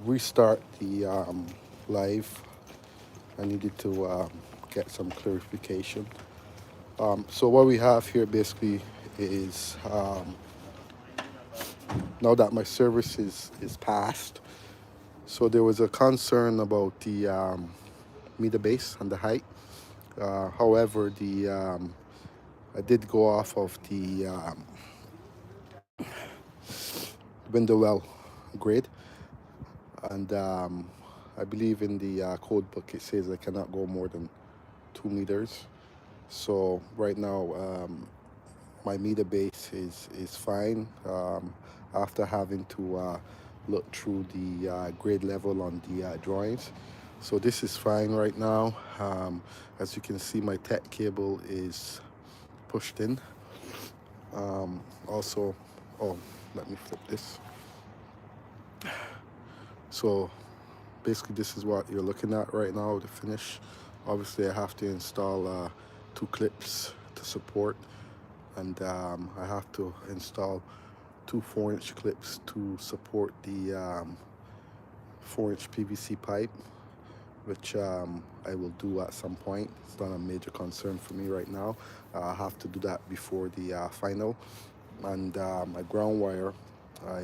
restart the live. I needed to get some clarification. So what we have here basically is now that my service is passed. So there was a concern about the meter base and the height. However, the I did go off of the window well grade, and I believe in the code book it says I cannot go more than 2 meters. So right now, my meter base is fine. After having to look through the grade level on the drawings, so this is fine right now. As you can see, my tech cable is pushed in. Also, oh, let me flip this. So basically, this is what you're looking at right now, the finish. Obviously, I have to install 2 clips to support, and I have to install 2 4-inch clips to support the 4-inch PVC pipe, which I will do at some point. It's not a major concern for me right now. I have to do that before the final. And my ground wire, I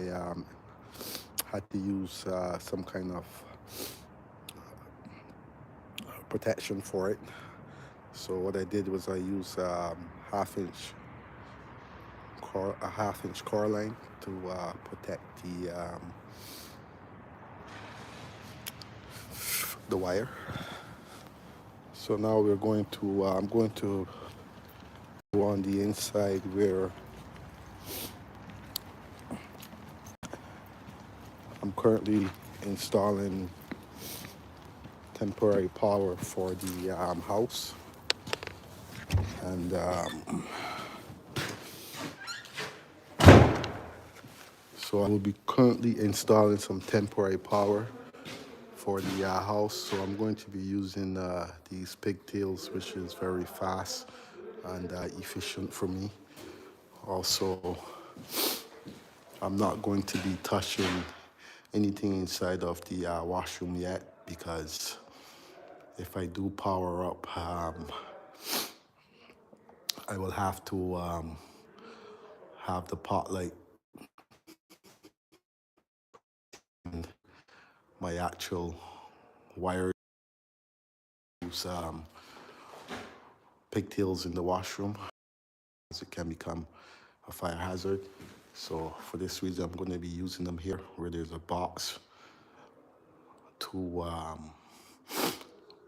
had to use some kind of protection for it. So what I did was I used a half-inch core line to protect the wire. So now we're going to I'm going to go on the inside where I'm currently installing temporary power for the house, and so I will be currently installing some temporary power for the house. So I'm going to be using these pigtails, which is very fast and efficient for me. Also, I'm not going to be touching anything inside of the washroom yet, because if I do power up, I will have to have the pot light and my actual wires, pigtails in the washroom, as it can become a fire hazard. So for this reason, I'm going to be using them here where there's a box to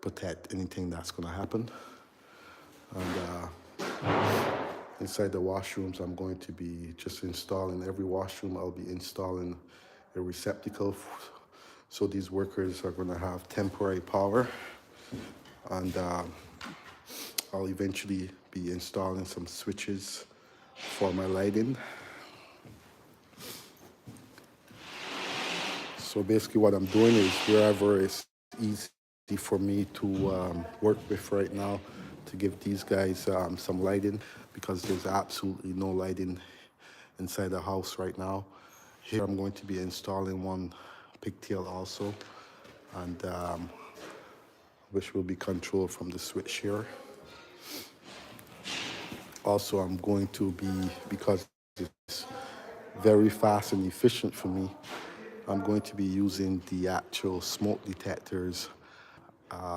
protect anything that's going to happen. And inside the washrooms, I'm going to be just installing, every washroom I'll be installing a receptacle. So these workers are going to have temporary power, and I'll eventually be installing some switches for my lighting. So basically what I'm doing is wherever it's easy for me to work with right now, to give these guys some lighting, because there's absolutely no lighting inside the house right now. Here I'm going to be installing one pigtail also, and which will be controlled from the switch here. Also, I'm going to be, because it's very fast and efficient for me, I'm going to be using the actual smoke detectors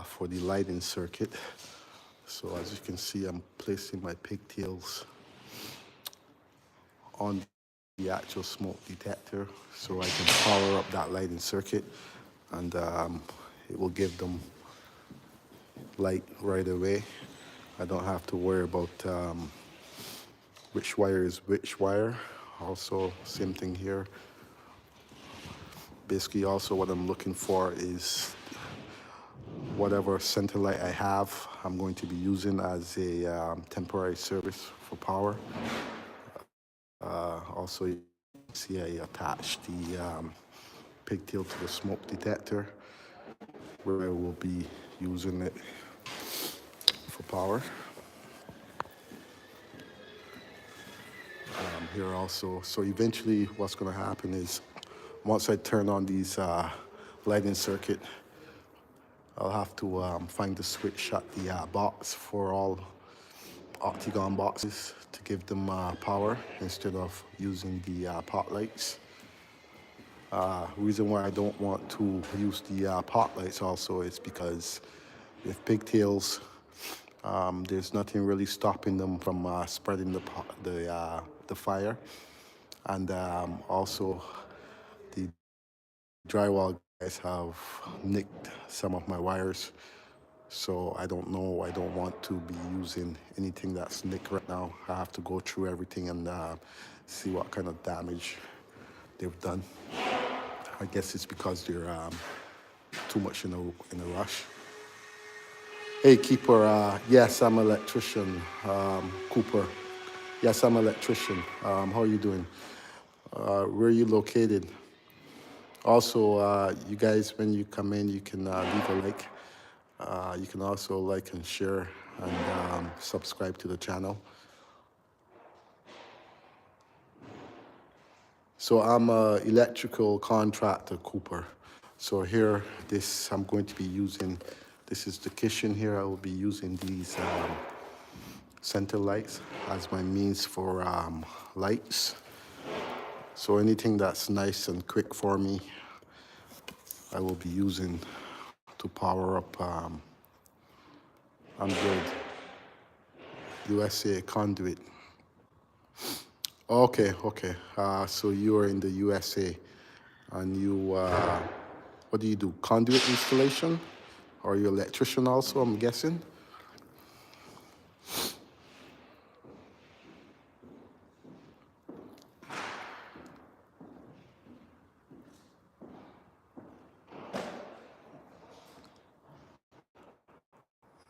for the lighting circuit. So as you can see, I'm placing my pigtails on the actual smoke detector so I can power up that lighting circuit, and it will give them light right away. I don't have to worry about which wire is which wire. Also, same thing here. Basically, also what I'm looking for is whatever center light I have, I'm going to be using as a temporary service for power. Also, you see I attached the pigtail to the smoke detector, where I will be using it for power. Here also, so eventually what's going to happen is once I turn on these lighting circuit, I'll have to find the switch at the box for all octagon boxes to give them power instead of using the pot lights. Reason why I don't want to use the pot lights also is because with pigtails, there's nothing really stopping them from spreading the fire, and also the drywall guys have nicked some of my wires. So I don't know. I don't want to be using anything that's nicked right now. I have to go through everything and see what kind of damage they've done. I guess it's because they're too much in a rush. Hey, Keeper. Yes, I'm an electrician. Cooper. Yes, I'm an electrician. How are you doing? Where are you located? Also, you guys, when you come in, you can leave a like. You can also like and share and subscribe to the channel. So I'm a electrical contractor, Cooper. So here, I'm going to be using, this is the kitchen here. I will be using these center lights as my means for lights. So anything that's nice and quick for me, I will be using to power up. I'm good. USA conduit. Okay, okay. So you are in the USA, and you, what do you do? Conduit installation? Are you an electrician also, I'm guessing?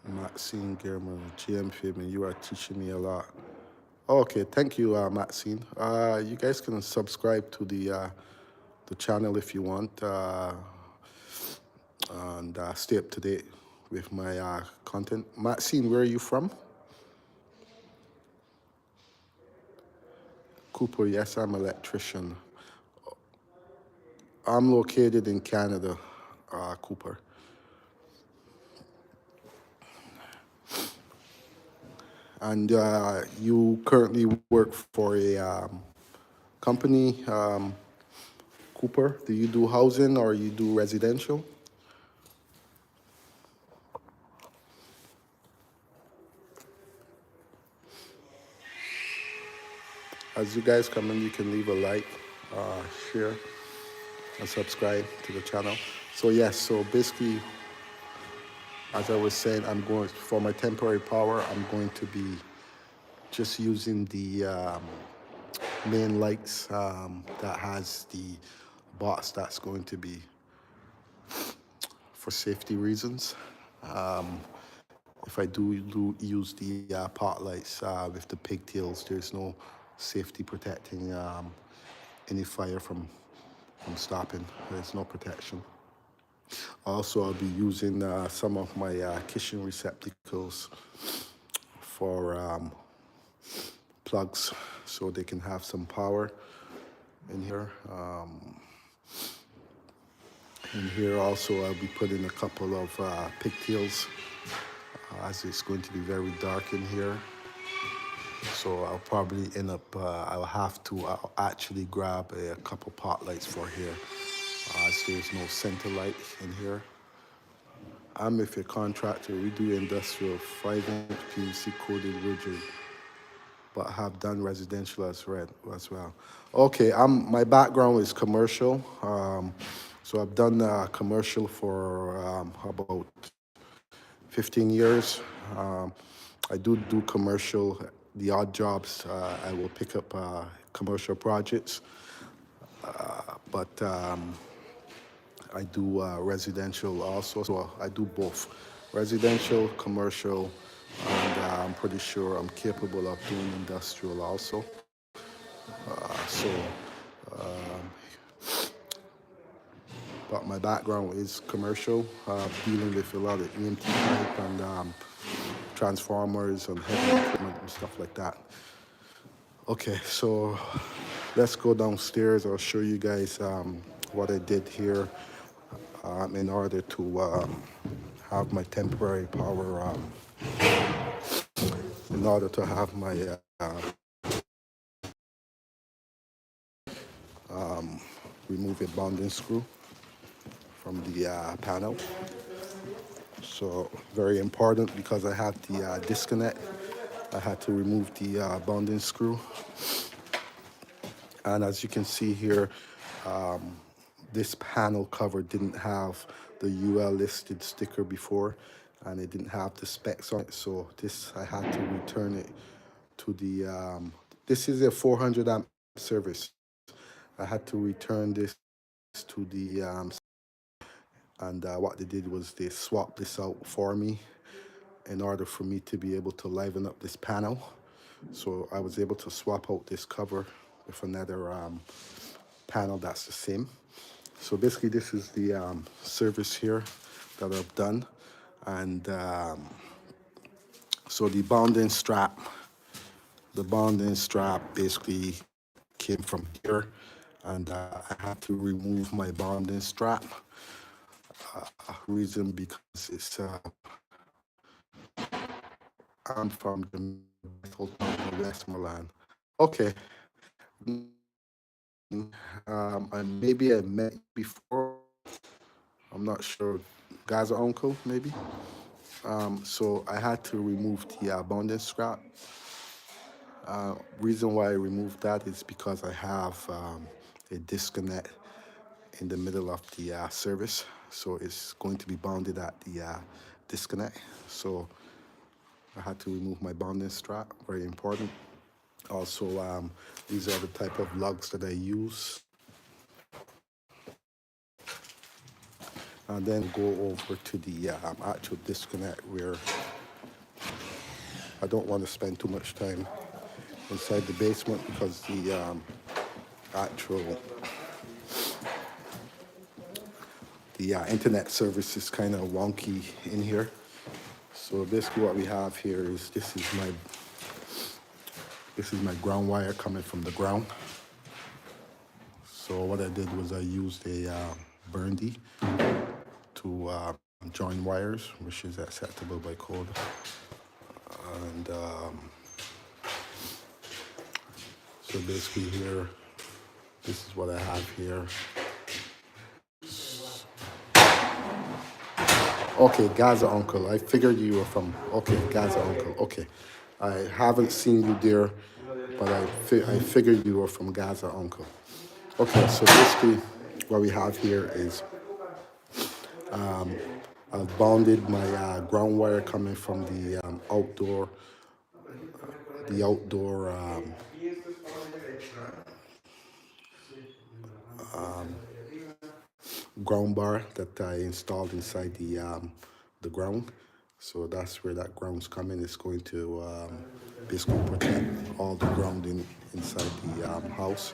Maxine German, GM Fitman, you are teaching me a lot. Okay, thank you, Maxine. You guys can subscribe to the channel if you want, and stay up to date with my content. Maxine, where are you from? Cooper, yes, I'm an electrician. I'm located in Canada, Cooper. And you currently work for a company, Cooper? Do you do housing or you do residential? As you guys come in, you can leave a like, share, and subscribe to the channel. So yes, so basically, as I was saying, I'm going, for my temporary power, I'm going to be just using the main lights that has the box that's going to be for safety reasons. If I do use the pot lights with the pigtails, there's no safety protecting any fire from stopping. There's no protection. Also, I'll be using some of my kitchen receptacles for plugs so they can have some power in here. In here also I'll be putting a couple of pigtails as it's going to be very dark in here. So I'll probably end up, I'll actually grab a couple pot lights for here as there's no center light in here. I'm with a contractor. We do industrial 5-inch PVC coated rigid, but have done residential as well. Okay, my background is commercial. So I've done commercial for about 15 years. I do commercial, the odd jobs. I will pick up commercial projects, but I do residential also. So I do both, residential, commercial, and I'm pretty sure I'm capable of doing industrial also. But my background is commercial, dealing with a lot of EMT type and transformers and heavy equipment and stuff like that. Okay, so let's go downstairs. I'll show you guys what I did here in order to have my temporary power, in order to have my remove a bonding screw from the panel. So very important because I had the disconnect. I had to remove the bonding screw. And as you can see here, this panel cover didn't have the UL listed sticker before, and it didn't have the specs on it. So this, I had to return it to the, this is a 400 amp service. I had to return this to the, and what they did was they swapped this out for me in order for me to be able to liven up this panel. So I was able to swap out this cover with another panel that's the same. So basically this is the service here that I've done. And so the bonding strap basically came from here, and I had to remove my bonding strap. Reason because it's I'm from the Westmoreland. Okay, maybe I met you before. I'm not sure. Gaza uncle, maybe. So I had to remove the bonding strap. Reason why I removed that is because I have a disconnect in the middle of the service, so it's going to be bonded at the disconnect. So I had to remove my bonding strap. Very important. Also, these are the type of lugs that I use. And then go over to the actual disconnect, where I don't want to spend too much time inside the basement because the actual internet service is kind of wonky in here. So basically what we have here is this is my ground wire coming from the ground. So what I did was I used a Burndy to join wires, which is acceptable by code. And so basically here, this is what I have here. Okay, Gaza uncle. I figured you were from. Okay, Gaza uncle. Okay, I haven't seen you there, but I figured you were from Gaza uncle. Okay, so basically, what we have here is I've bonded my ground wire coming from the outdoor ground bar that I installed inside the ground. So that's where that ground's coming. It's going to basically protect all the grounding inside the house.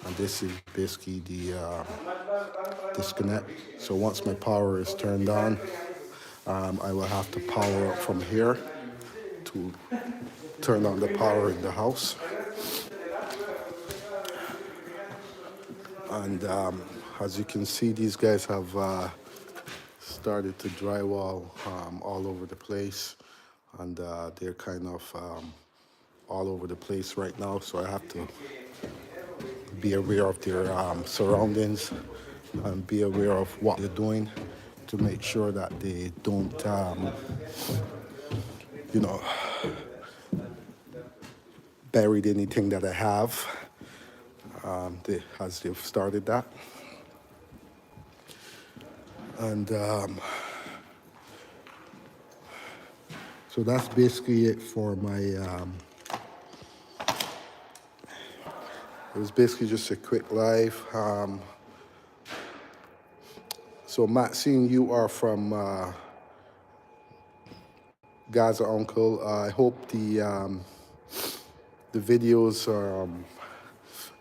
And this is basically the disconnect. So once my power is turned on, I will have to power up from here to turn on the power in the house. And as you can see, these guys have started to drywall all over the place, and they're kind of all over the place right now. So I have to be aware of their surroundings and be aware of what they're doing to make sure that they don't, you know, buried anything that I have as they've started that. And so that's basically it for my, it was basically just a quick live. So Matt, seeing you are from Gaza uncle, I hope the videos are,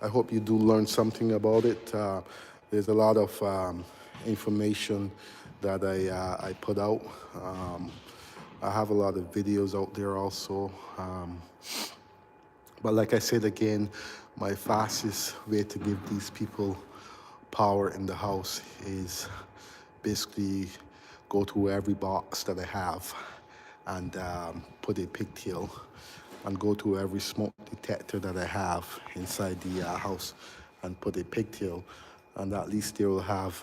I hope you do learn something about it. There's a lot of information that I put out. I have a lot of videos out there also. But like I said again, my fastest way to give these people power in the house is basically go to every box that I have and put a pigtail, and go to every smoke detector that I have inside the house and put a pigtail, and at least they will have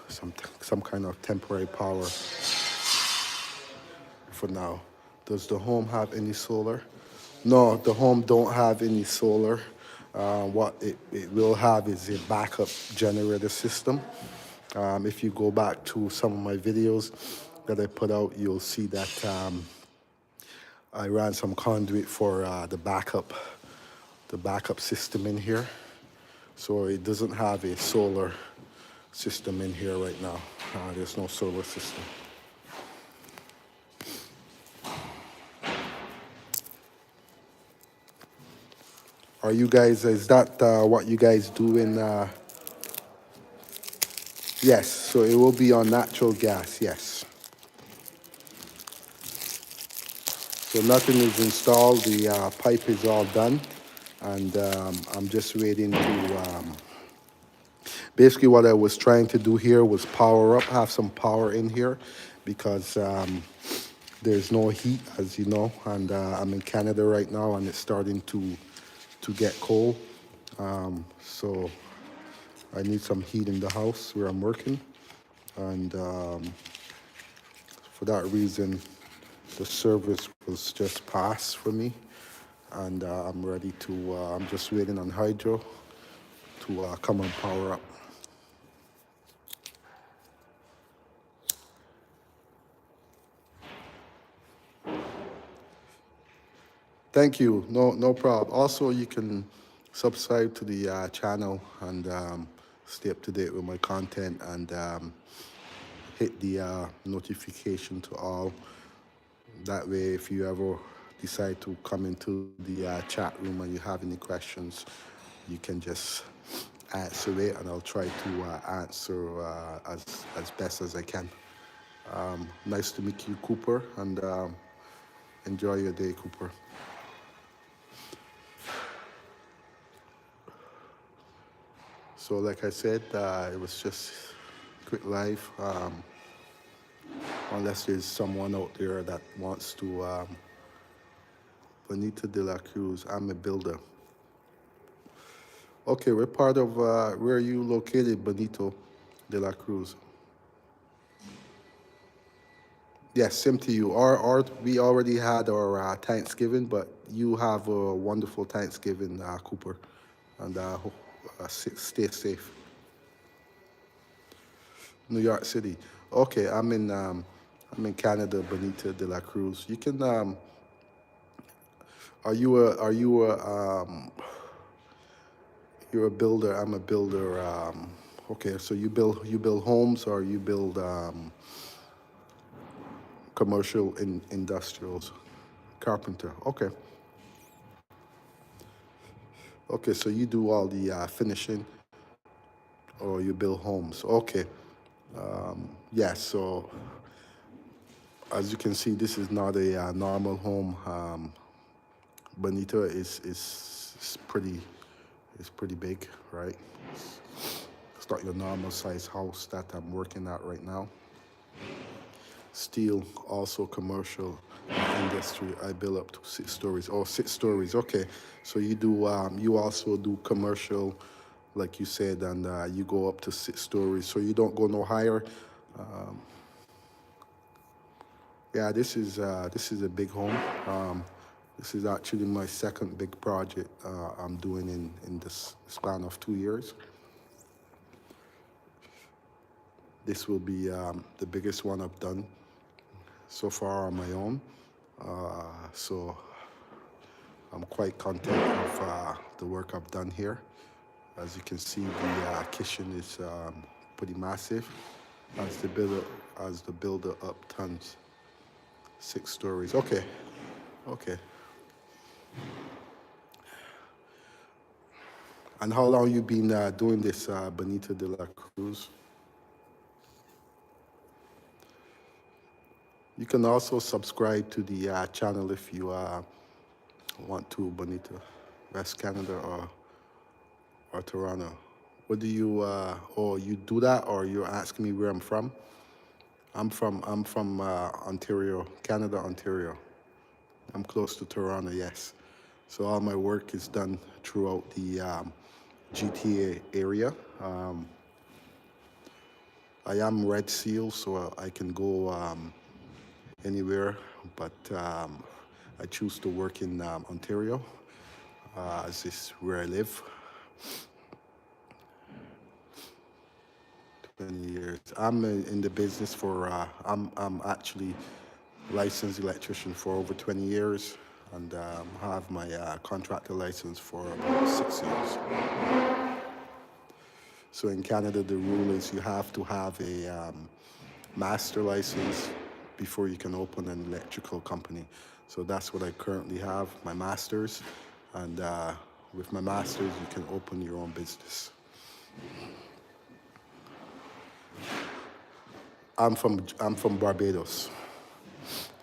some kind of temporary power for now. Does the home have any solar? No, the home don't have any solar. What it will have is a backup generator system. If you go back to some of my videos that I put out, you'll see that I ran some conduit for the backup system in here. So it doesn't have a solar system in here right now. There's no solar system. Are you guys, is that what you guys do in, yes, so it will be on natural gas, yes. So nothing is installed, the pipe is all done, and I'm just waiting to, basically what I was trying to do here was power up, have some power in here, because there's no heat, as you know, and I'm in Canada right now, and it's starting to get cold. So I need some heat in the house where I'm working, and for that reason, the service was just passed for me, and I'm ready to. I'm just waiting on hydro to come and power up. Thank you. No problem. Also, you can subscribe to the channel and stay up to date with my content, and hit the notification to all. That way, if you ever decide to come into the chat room and you have any questions, you can just answer it, and I'll try to answer as best as I can. Nice to meet you, Cooper, and enjoy your day, Cooper. So, like I said, it was just quick live. Unless there's someone out there that wants to. Bonita de la Cruz, I'm a builder. Okay, we're part of, where are you located, Bonito de la Cruz? Yes, same to you. We already had our Thanksgiving, but you have a wonderful Thanksgiving, Cooper, and stay safe. New York City. Okay, I'm in Canada, Bonita de la Cruz. You can, are you you're a builder, I'm a builder. Okay, so you build homes, or you build commercial industrials, carpenter. Okay. Okay, so you do all the finishing, or you build homes. Okay. Yes, so as you can see, this is not a normal home. Bonita is pretty big, right? It's not your normal size house that I'm working at right now. Steel, also commercial industry. I build up to 6 stories. Oh, 6 stories. Okay, so you do. You also do commercial, like you said, and you go up to 6 stories. So you don't go no higher. Yeah, this is a big home. This is actually my second big project I'm doing in this span of 2 years. This will be the biggest one I've done so far on my own. So I'm quite content of the work I've done here. As you can see, the kitchen is pretty massive. As the builder up tons, 6 stories. Okay, okay. And how long you been doing this, Bonita de la Cruz? You can also subscribe to the channel if you want to, Bonita, West Canada or Toronto. What do you, oh, you do that, or you're asking me where I'm from? I'm from Ontario, Canada, Ontario. I'm close to Toronto, yes. So all my work is done throughout the GTA area. I am Red Seal, so I can go anywhere, but I choose to work in Ontario, as this is where I live. 20 years. I'm in the business for, I'm actually licensed electrician for over 20 years, and have my contractor license for about 6 years. So in Canada, the rule is you have to have a master license before you can open an electrical company. So that's what I currently have, my master's, and with my master's, you can open your own business. I'm from Barbados.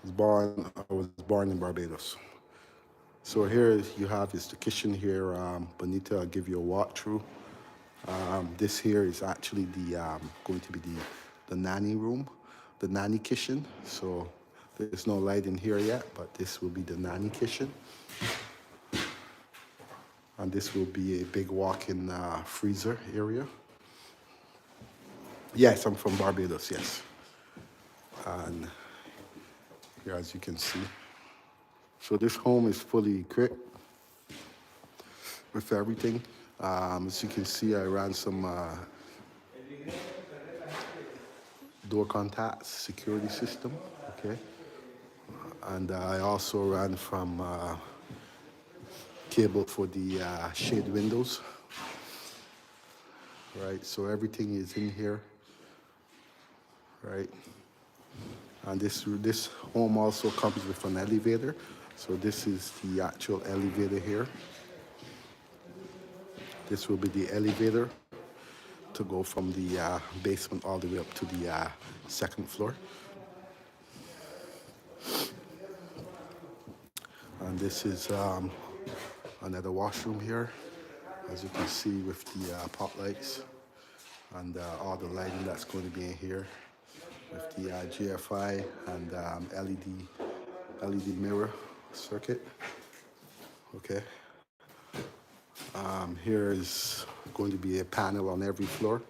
I was born in Barbados. So here you have is the kitchen here. Bonita, I'll give you a walkthrough. This here is actually the going to be the nanny room, the nanny kitchen. So there's no light in here yet, but this will be the nanny kitchen. And this will be a big walk-in freezer area. Yes, I'm from Barbados, yes. And here, as you can see. So this home is fully equipped with everything. As you can see, I ran some door contacts, security system, okay? And I also ran from cable for the shade windows, right? So everything is in here, right? And this home also comes with an elevator. So this is the actual elevator here. This will be the elevator to go from the basement all the way up to the second floor. And this is another washroom here, as you can see, with the pop lights and all the lighting that's going to be in here with the GFI and LED mirror circuit. Okay. Here is going to be a panel on every floor.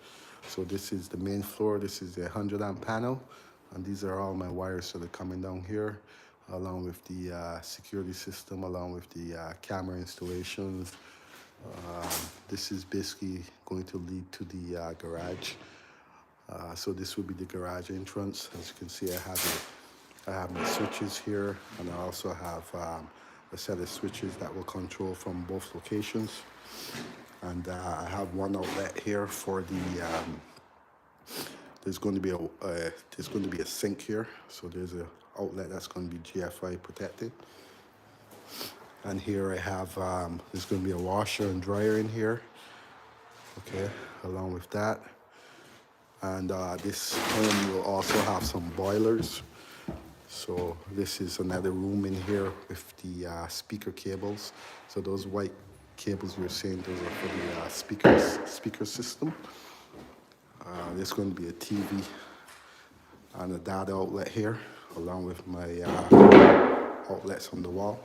So this is the main floor. This is a 100 amp panel, and these are all my wires that are coming down here, along with the security system, along with the camera installations. This is basically going to lead to the garage. So this will be the garage entrance. As you can see, I have my switches here, and I also have a set of switches that will control from both locations. And I have one outlet here for the. There's going to be a sink here, so there's a outlet that's going to be GFI protected. And here I have there's going to be a washer and dryer in here. Okay, along with that. And this home will also have some boilers. So this is another room in here with the speaker cables. So those white cables you're seeing, those are for the speaker system. There's going to be a TV and a data outlet here, along with my outlets on the wall.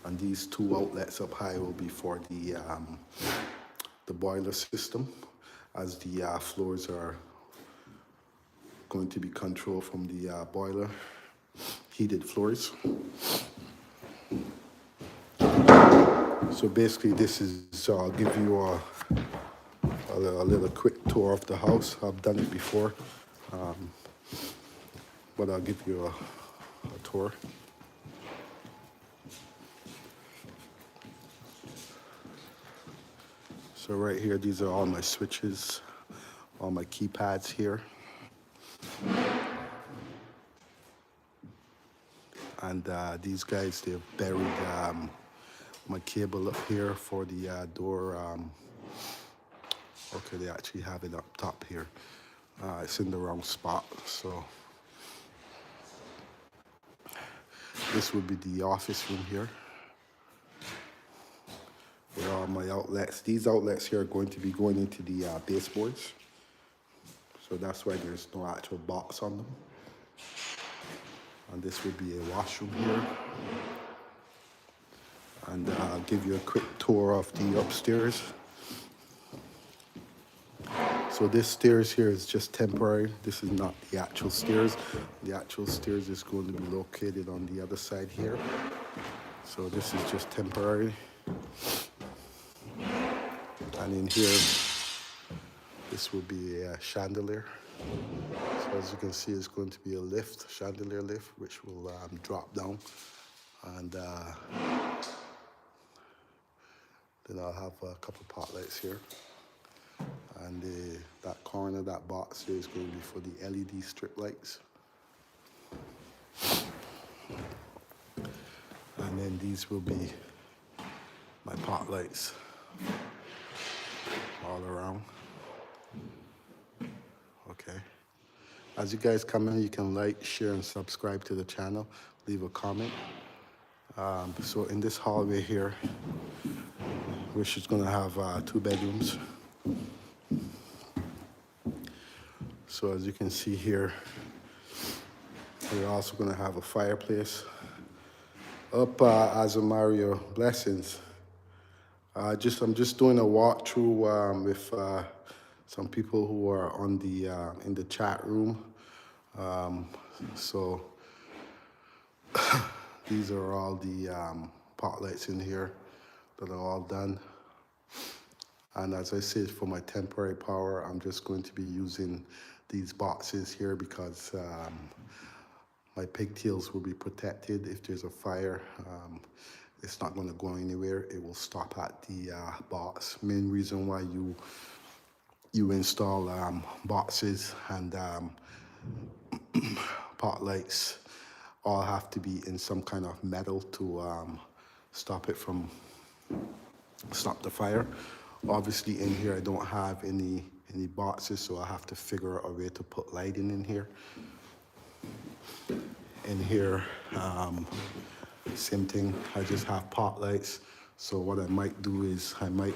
And these two outlets up high will be for the boiler system, as the floors are going to be controlled from the boiler, heated floors. So basically this is, so I'll give you a little quick tour of the house. I've done it before, but I'll give you a tour. So right here, these are all my switches, all my keypads here. And these guys, they've buried my cable up here for the door. Okay, they actually have it up top here. It's in the wrong spot, so. This would be the office room here. with all my outlets. These outlets here are going to be going into the baseboards. So that's why there's no actual box on them. And this would be a washroom here. And I'll give you a quick tour of the upstairs. So this stairs here is just temporary. This is not the actual stairs. The actual stairs is going to be located on the other side here. So this is just temporary. And in here, this will be a chandelier. So as you can see, it's going to be a lift, chandelier lift, which will drop down. And then I'll have a couple pot lights here. And that corner, that box here is going to be for the LED strip lights. And then these will be my pot lights all around. Okay. As you guys come in, you can like, share, and subscribe to the channel. Leave a comment. So in this hallway here, which is going to have 2 bedrooms. So as you can see here, we're also going to have a fireplace. Up Azumario, blessings. I'm just doing a walkthrough with some people who are on the in the chat room. So these are all the pot lights in here that are all done. And as I said, for my temporary power, I'm just going to be using these boxes here because my pigtails will be protected. If there's a fire, it's not going to go anywhere. It will stop at the box. Main reason why you install boxes and pot lights all have to be in some kind of metal to stop the fire. Obviously in here I don't have any boxes, so I have to figure out a way to put lighting in here. In here, same thing, I just have pot lights. So what I might do is I might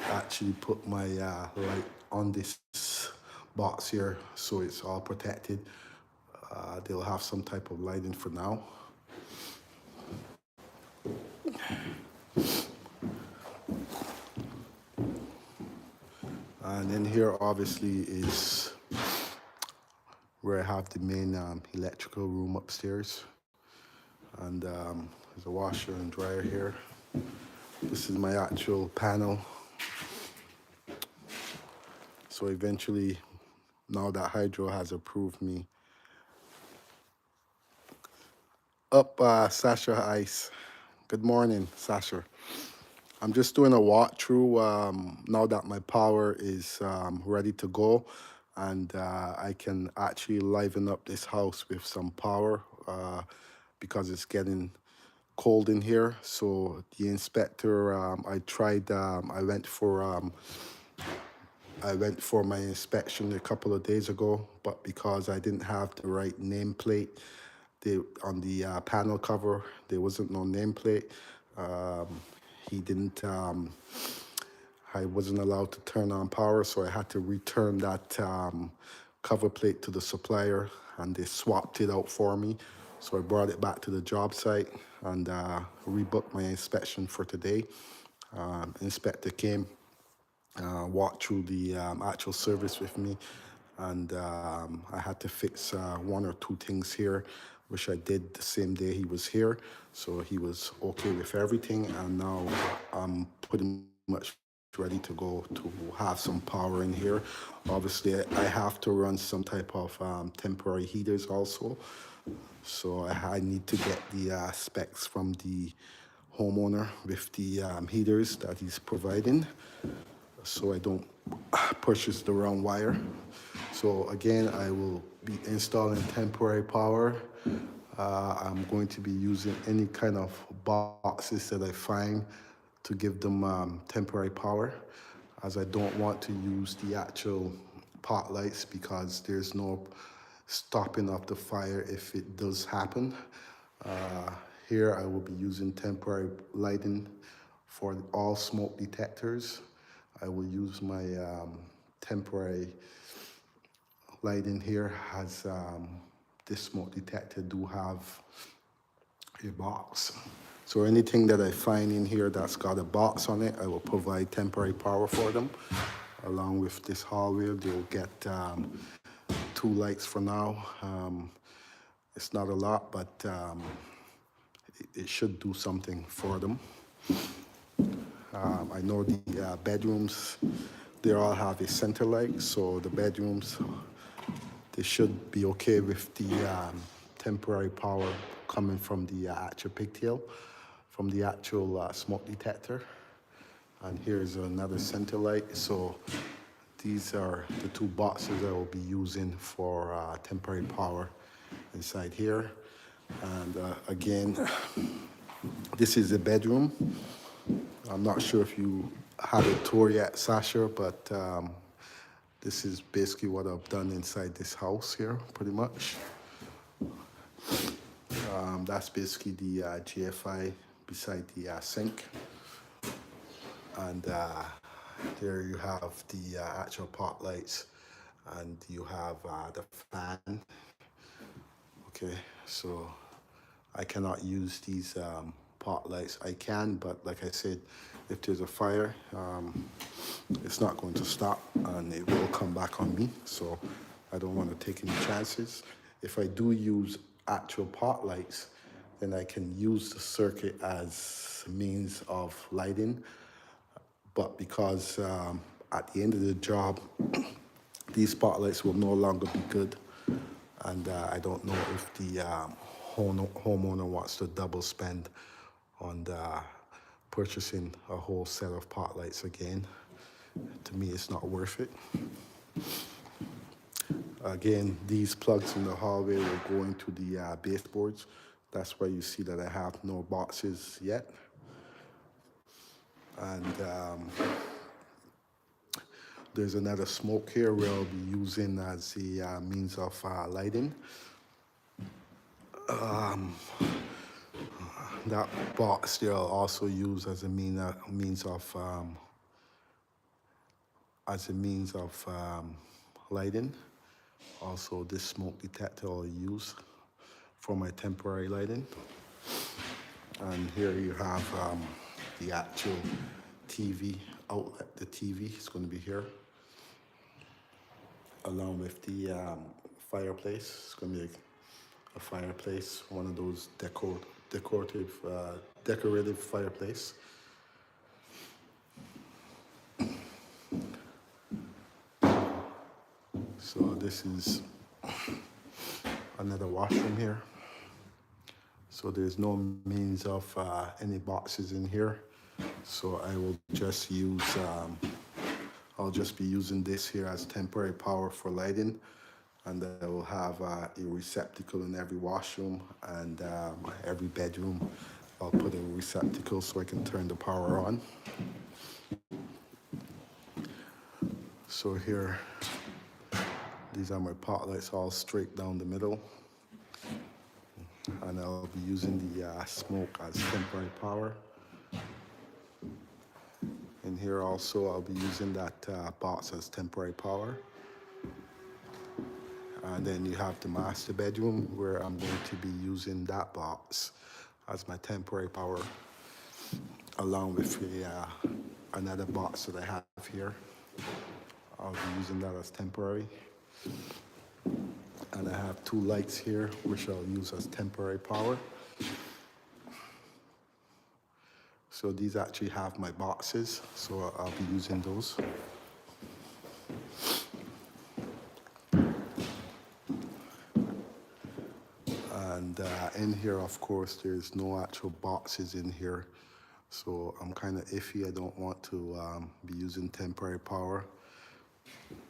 actually put my light on this box here so it's all protected. They'll have some type of lighting for now. And then here obviously is where I have the main electrical room upstairs. And there's a washer and dryer here. This is my actual panel. So eventually, now that Hydro has approved me. Up Sasha Ice. Good morning, Sasha. I'm just doing a walkthrough now that my power is ready to go, and I can actually liven up this house with some power because it's getting cold in here. So the inspector, I went for my inspection a couple of days ago, but because I didn't have the right nameplate, on the panel cover, there wasn't no nameplate. He didn't, I wasn't allowed to turn on power, so I had to return that cover plate to the supplier, and they swapped it out for me. So I brought it back to the job site and rebooked my inspection for today. Inspector came, walked through the actual service with me, and I had to fix 1 or 2 things here, which I did the same day he was here. So he was okay with everything, and now I'm pretty much ready to go to have some power in here. Obviously, I have to run some type of temporary heaters also. So I need to get the specs from the homeowner with the heaters that he's providing, so I don't purchase the wrong wire. So again, I will be installing temporary power. I'm going to be using any kind of boxes that I find to give them temporary power, as I don't want to use the actual pot lights because there's no stopping of the fire if it does happen. Here I will be using temporary lighting For all smoke detectors, I will use my temporary light in here. Has this smoke detector do have a box. So anything that I find in here that's got a box on it, I will provide temporary power for them. Along with this hallway, they'll get 2 lights for now. It's not a lot, but it should do something for them. I know the bedrooms, they all have a center light, so the bedrooms, they should be okay with the temporary power coming from the actual pigtail, from the actual smoke detector. And here's another center light. So these are the 2 boxes I will be using for temporary power inside here. And again, this is the bedroom. I'm not sure if you had a tour yet, Sasha, but this is basically what I've done inside this house here, pretty much. That's basically the GFI beside the sink. And there you have the actual pot lights, and you have the fan. Okay, so I cannot use these pot lights. I can, but like I said, if there's a fire, it's not going to stop and it will come back on me. So I don't want to take any chances. If I do use actual pot lights, then I can use the circuit as means of lighting. But because at the end of the job, these spotlights will no longer be good, and I don't know if the homeowner wants to double spend on purchasing a whole set of pot lights again. To me, it's not worth it. Again, these plugs in the hallway will go into the baseboards. That's why you see that I have no boxes yet. And there's another smoke here where I'll be using as a means of lighting. That box there I'll also use as a means of lighting. Also, this smoke detector I'll use for my temporary lighting. And here you have the actual TV outlet. The TV is going to be here, along with the fireplace. It's going to be a fireplace, one of those decorative fireplace. So this is another washroom here. So there's no means of any boxes in here. So I will just use, I'll just be using this here as temporary power for lighting. And I will have a receptacle in every washroom, and every bedroom I'll put a receptacle so I can turn the power on. So here, these are my pot lights all straight down the middle. And I'll be using the smoke as temporary power. And here also I'll be using that box as temporary power. And then you have the master bedroom where I'm going to be using that box as my temporary power, along with another box that I have here. I'll be using that as temporary. And I have 2 lights here, which I'll use as temporary power. So these actually have my boxes, so I'll be using those. And in here, of course, there's no actual boxes in here. So I'm kind of iffy. I don't want to be using temporary power.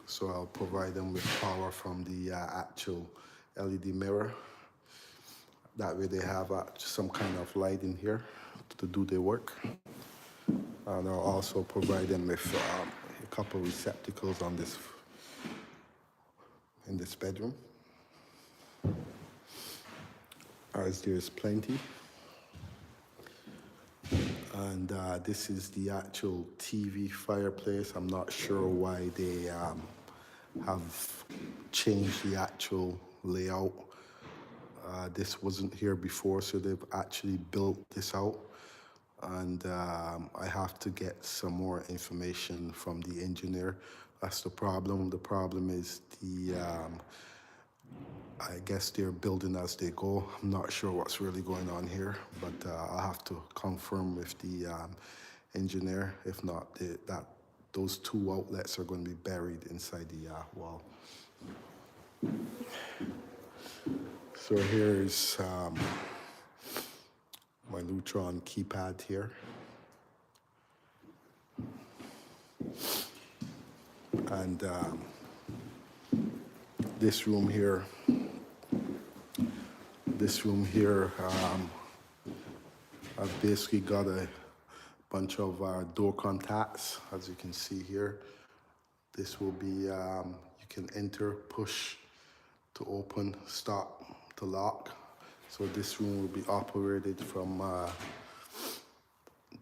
So I'll provide them with power from the actual LED mirror. That way they have some kind of light in here to do their work. And I'll also provide them with a couple receptacles on this, in this bedroom, as there's plenty. And this is the actual TV fireplace. I'm not sure why they have changed the actual layout. This wasn't here before, so they've actually built this out. And I have to get some more information from the engineer. That's the problem. The problem is I guess they're building as they go. I'm not sure what's really going on here, but I'll have to confirm with the engineer. If not, those two outlets are going to be buried inside the wall. So here's my Lutron keypad here. And this room here, I've basically got a bunch of door contacts, as you can see here. This will be, you can enter, push to open, stop to lock. So this room will be operated from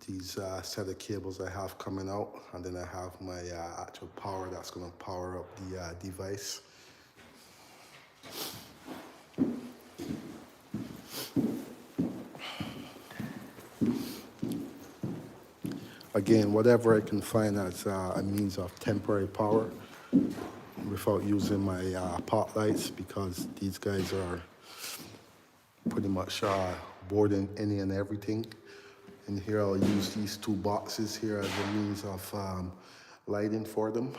these set of cables I have coming out, and then I have my actual power that's going to power up the device. Again, whatever I can find as a means of temporary power without using my pot lights, because these guys are pretty much boarding any and everything. And here I'll use these two boxes here as a means of lighting for them.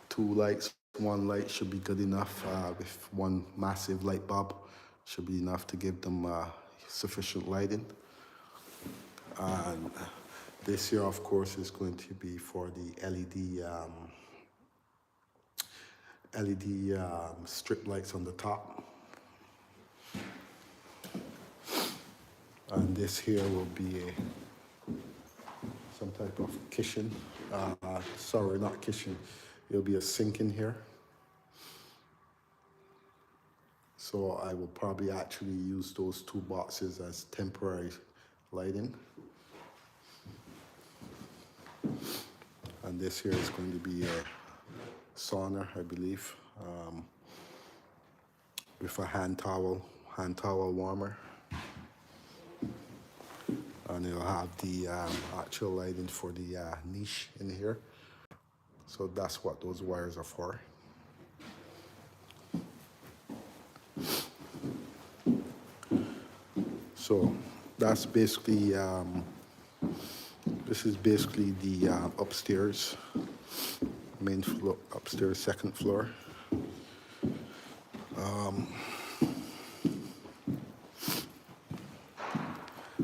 Two lights, one light should be good enough. With one massive light bulb should be enough to give them sufficient lighting. And this here, of course, is going to be for the LED strip lights on the top. And this here will be some type of kitchen. Sorry, not kitchen. It'll be a sink in here. So I will probably actually use those two boxes as temporary lighting. And this here is going to be a sauna, I believe, with a hand towel warmer. And it'll have the actual lighting for the niche in here. So that's what those wires are for. So that's basically, this is basically the upstairs, main floor, upstairs, second floor.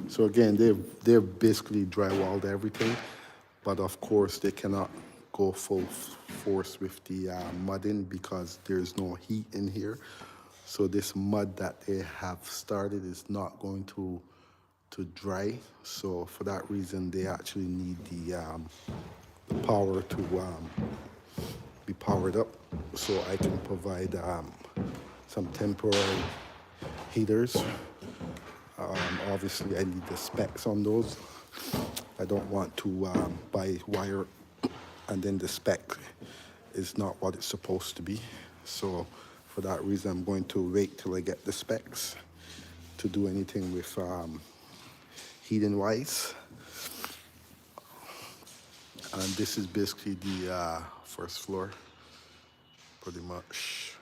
So again, they've basically drywalled everything, but of course they cannot go full force with the mudding because there's no heat in here. So this mud that they have started is not going to dry. So for that reason, they actually need the power to be powered up, so I can provide some temporary heaters. Obviously, I need the specs on those. I don't want to buy wire and then the spec is not what it's supposed to be. So for that reason, I'm going to wait till I get the specs to do anything with heating wise. And this is basically the first floor, pretty much,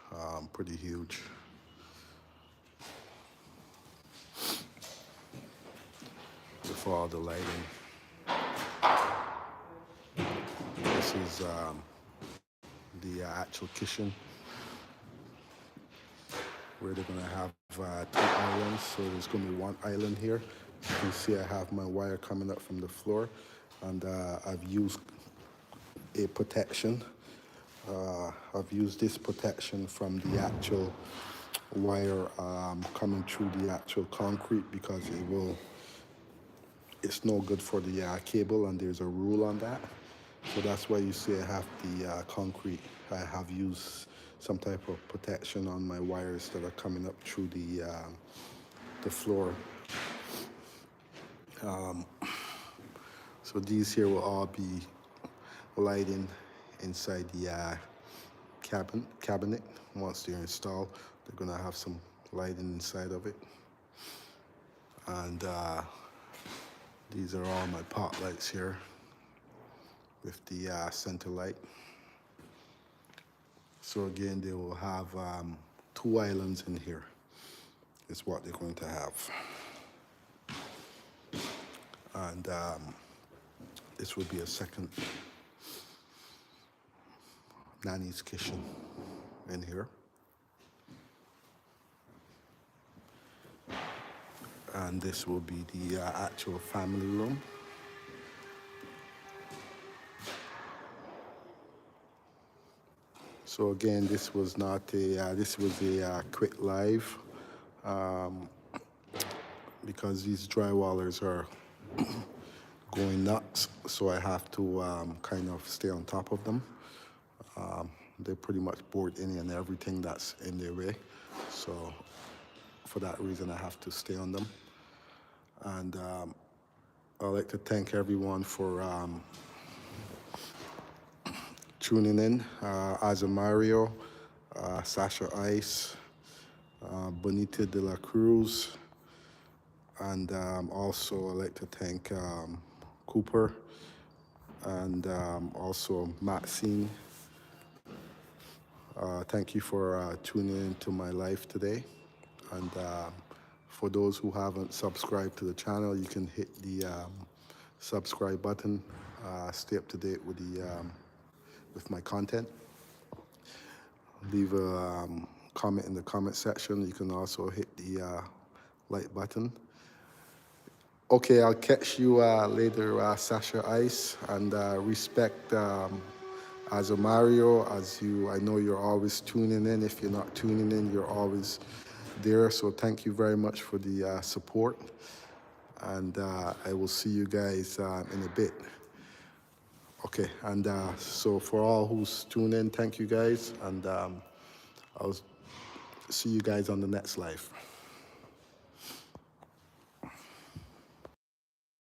pretty huge. With all the lighting. This is the actual kitchen, where they're gonna have two islands. So there's gonna be one island here. You can see I have my wire coming up from the floor, and I've used a protection. I've used this protection from the actual wire coming through the actual concrete, because it's no good for the cable, and there's a rule on that. So that's why you see I have the concrete. I have used some type of protection on my wires that are coming up through the floor. So these here will all be lighting inside the cabinet. Once they're installed, they're gonna have some lighting inside of it. And these are all my pot lights here with the center light. So again, they will have 2 islands in here is what they're going to have. And this will be a second nanny's kitchen in here. And this will be the actual family room. So again, this was not a this was a quick live because these drywallers are going nuts, so I have to kind of stay on top of them. They pretty much board any and everything that's in their way, so for that reason I have to stay on them. And I'd like to thank everyone for tuning in. Azamario, Sasha Ice, Bonita de la Cruz, and also I'd like to thank Cooper and also Maxine. Thank you for tuning into my live today. And for those who haven't subscribed to the channel, you can hit the subscribe button. Stay up to date with the with my content. Leave a comment in the comment section. You can also hit the like button. Okay, I'll catch you later, Sasha Ice, and respect as a Mario, I know you're always tuning in. If you're not tuning in, you're always there. So thank you very much for the support, and I will see you guys in a bit. Okay, and so for all who's tuned in, thank you guys, and I'll see you guys on the next live.